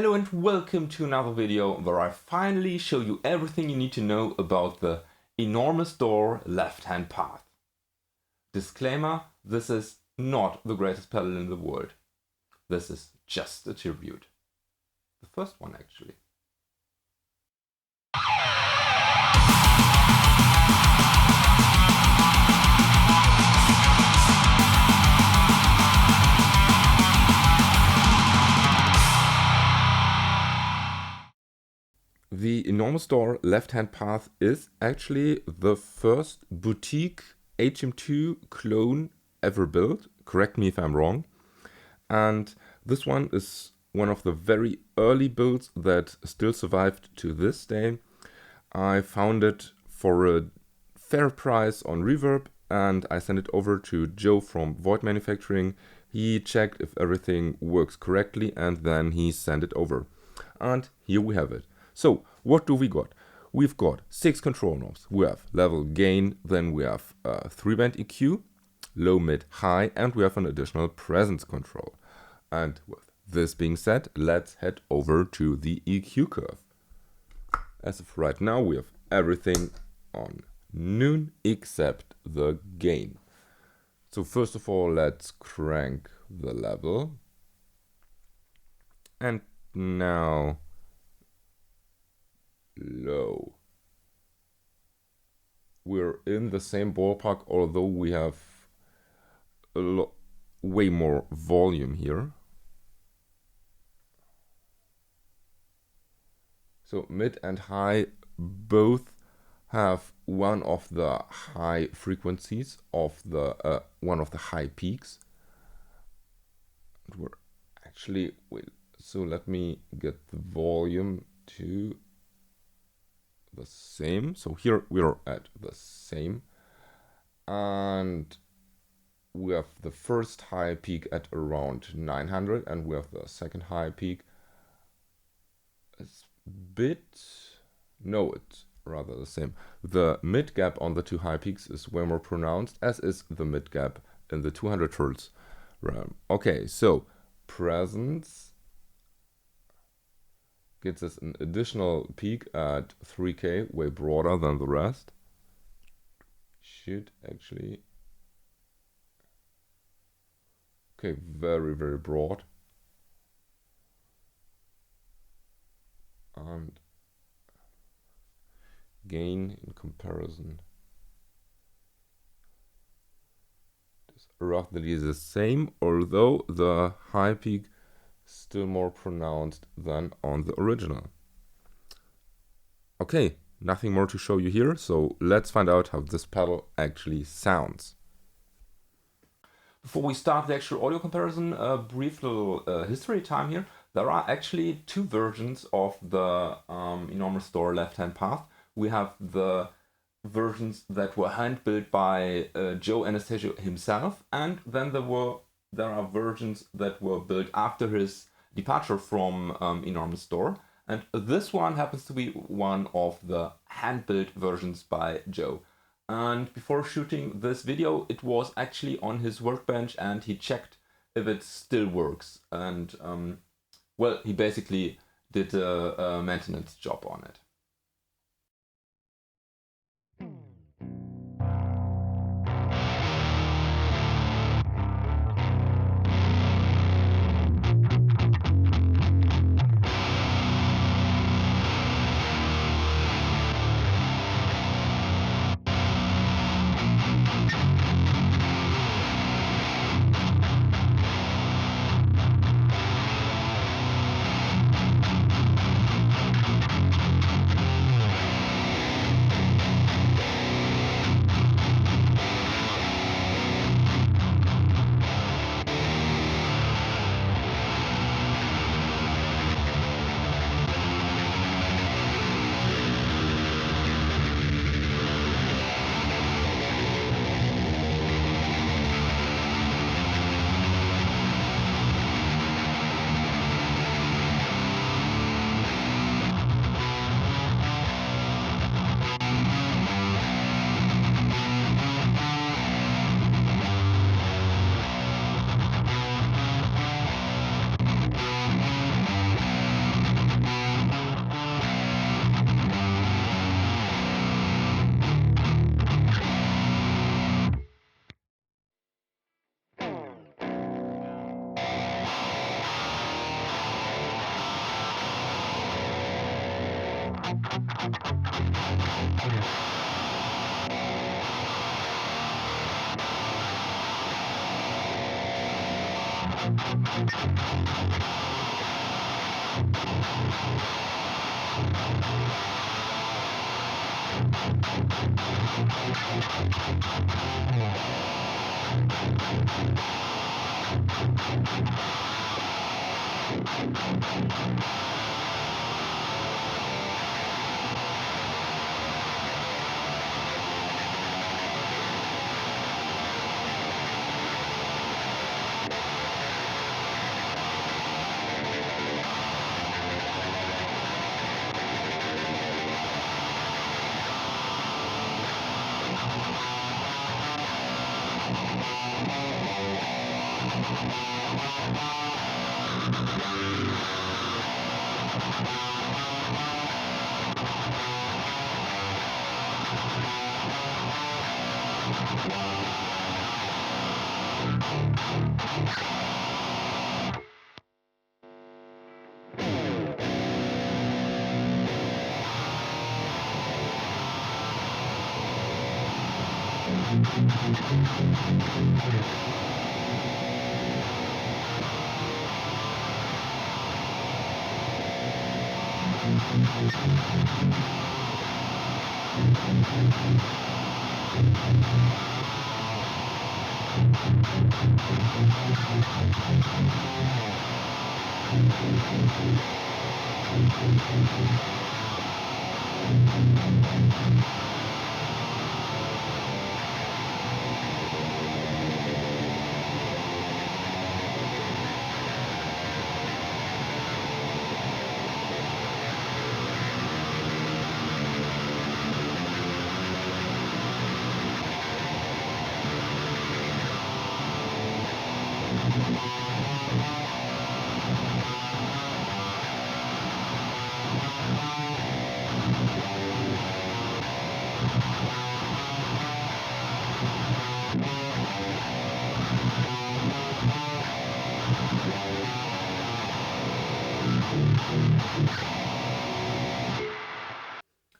Hello and welcome to another video where I finally show you everything you need to know about the enormous door left-hand path. Disclaimer, this is not the greatest pedal in the world. This is just a tribute. The first one actually. The enormous door left-hand path is actually the first boutique HM2 clone ever built. Correct me if I'm wrong. And this one is one of the very early builds that still survived to this day. I found it for a fair price on Reverb and I sent it over to Joe from Void Manufacturing. He checked if everything works correctly and then he sent it over. And here we have it. So, what do we got? We've got 6 control knobs. We have level, gain, then we have 3-band EQ, low, mid, high, and we have an additional presence control. And with this being said, let's head over to the EQ curve. As of right now, we have everything on noon except the gain. So first of all, let's crank the level. And now low. We're in the same ballpark, although we have way more volume here. So mid and high both have one of the high frequencies of the one of the high peaks. And we're actually so let me get the volume to the same. So here we are at the same, and we have the first high peak at around 900 and we have the second high peak. It's it's rather the same. The mid gap on the two high peaks is way more pronounced, as is the mid gap in the 200 Hz realm. Okay, so presence gets us an additional peak at 3K, way broader than the rest. Should actually... Okay, very, very broad. And gain in comparison is roughly the same, although the high peak still more pronounced than on the original. Okay, nothing more to show you here, so let's find out how this pedal actually sounds. Before we start the actual audio comparison, a brief little history time here. There are actually two versions of the enormous door left-hand path. We have the versions that were hand-built by Joe Anastasio himself, and then there are versions that were built after his departure from enormous door. And this one happens to be one of the hand-built versions by Joe. And before shooting this video, it was actually on his workbench and he checked if it still works. And well, he basically did a maintenance job on it.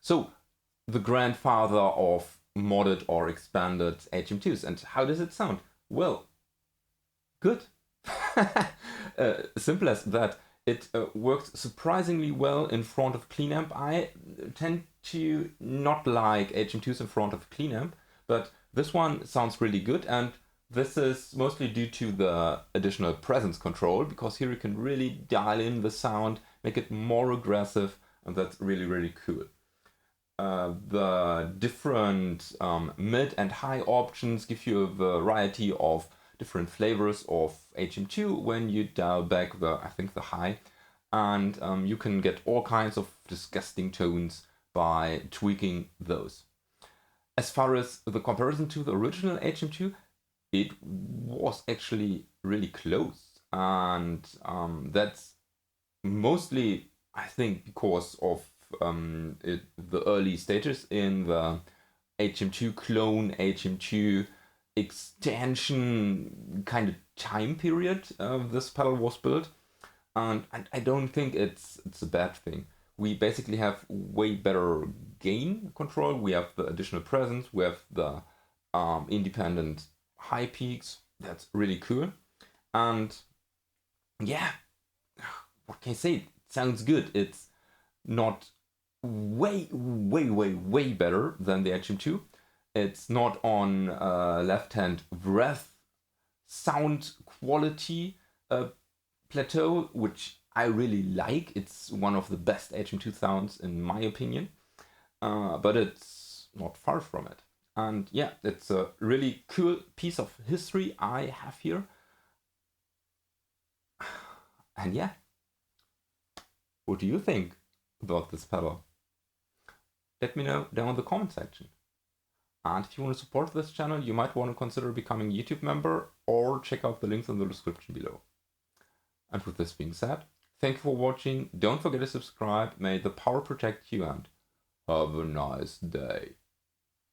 So, the grandfather of modded or expanded HM2s. And how does it sound? Well, good. Simple as that. It works surprisingly well in front of clean amp. I tend to not like HM2s in front of clean amp, but this one sounds really good, and this is mostly due to the additional presence control, because here you can really dial in the sound, make it more aggressive, and that's really, really cool. The different mid and high options give you a variety of different flavors of HM2 when you dial back I think the high, and you can get all kinds of disgusting tones by tweaking those. As far as the comparison to the original HM2, it was actually really close, and that's mostly, I think, because of the early stages in the HM2 clone, HM2 extension kind of time period this pedal was built, and I don't think it's a bad thing. We basically have way better gain control, we have the additional presence, we have the independent high peaks. That's really cool, and yeah, what can I say? It sounds good. It's not way better than the HM2. It's not on left-hand breath sound quality plateau, which I really like. It's one of the best HM2 sounds in my opinion, but it's not far from it. And yeah, it's a really cool piece of history I have here. And yeah, what do you think about this pedal? Let me know down in the comment section. And if you want to support this channel, you might want to consider becoming a YouTube member or check out the links in the description below. And with this being said, thank you for watching. Don't forget to subscribe. May the power protect you, and have a nice day.